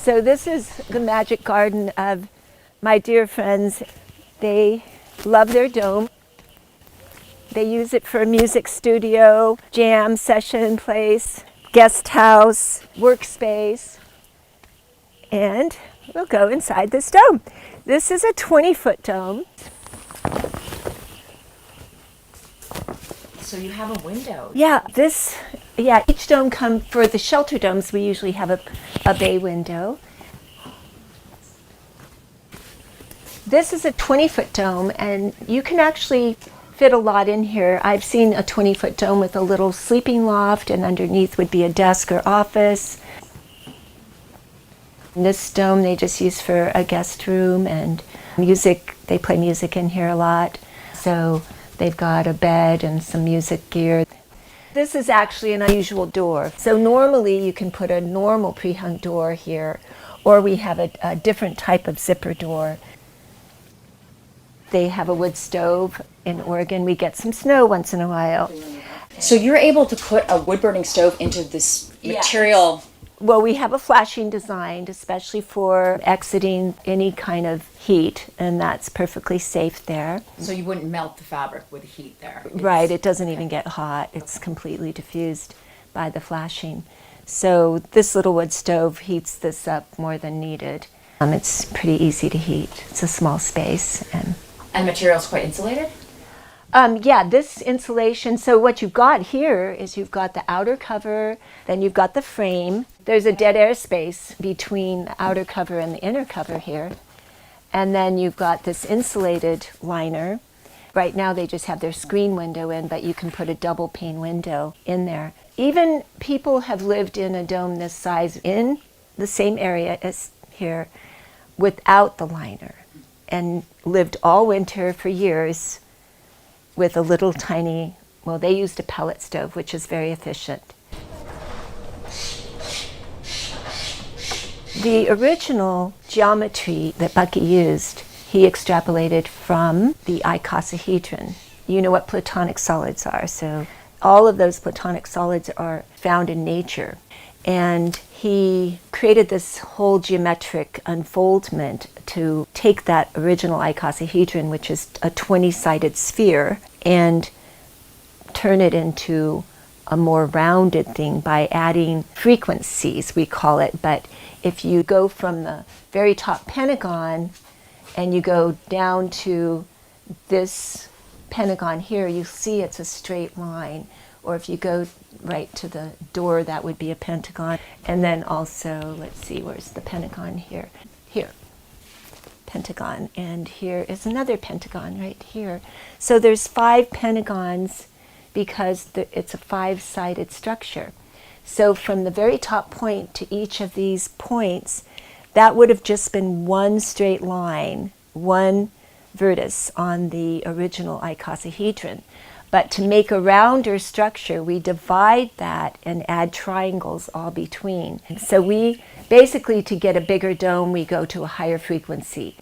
So this is the magic garden of my dear friends. They love their dome. They use it for a music studio, jam session place, guest house, workspace. And we'll go inside this dome. This is a 20-foot dome. So you have a window. Yeah, each dome for the shelter domes, we usually have a bay window. This is a 20-foot dome, and you can actually fit a lot in here. I've seen a 20-foot dome with a little sleeping loft, and underneath would be a desk or office. And this dome they just use for a guest room and music. They play music in here a lot. So they've got a bed and some music gear. This is actually an unusual door. So normally you can put a normal pre-hung door here, or we have a different type of zipper door. They have a wood stove. In Oregon, we get some snow once in a while. So you're able to put a wood-burning stove into this material. Well, we have a flashing designed especially for exiting any kind of heat, and that's perfectly safe there. So you wouldn't melt the fabric with the heat there. Right, it doesn't even get hot. It's completely diffused by the flashing. So this little wood stove heats this up more than needed. It's pretty easy to heat. It's a small space. And the material's quite insulated? Yeah, this insulation, so what you've got here is you've got the outer cover, then you've got the frame. There's a dead air space between the outer cover and the inner cover here. And then you've got this insulated liner. Right now they just have their screen window in, but you can put a double pane window in there. Even people have lived in a dome this size in the same area as here without the liner and lived all winter for years with a little tiny, well, they used a pellet stove, which is very efficient. The original geometry that Bucky used, he extrapolated from the icosahedron. You know what platonic solids are, so all of those platonic solids are found in nature. And he created this whole geometric unfoldment to take that original icosahedron, which is a 20-sided sphere, and turn it into a more rounded thing by adding frequencies, we call it. But if you go from the very top pentagon and you go down to this pentagon here, you see it's a straight line. Or if you go right to the door, that would be a pentagon. And then also, let's see, where's the pentagon here? Here, pentagon. And here is another pentagon right here. So there's 5 pentagons because it's a 5-sided structure. So from the very top point to each of these points, that would have just been one straight line, one vertex on the original icosahedron. But to make a rounder structure, we divide that and add triangles all between. So we basically, to get a bigger dome, we go to a higher frequency.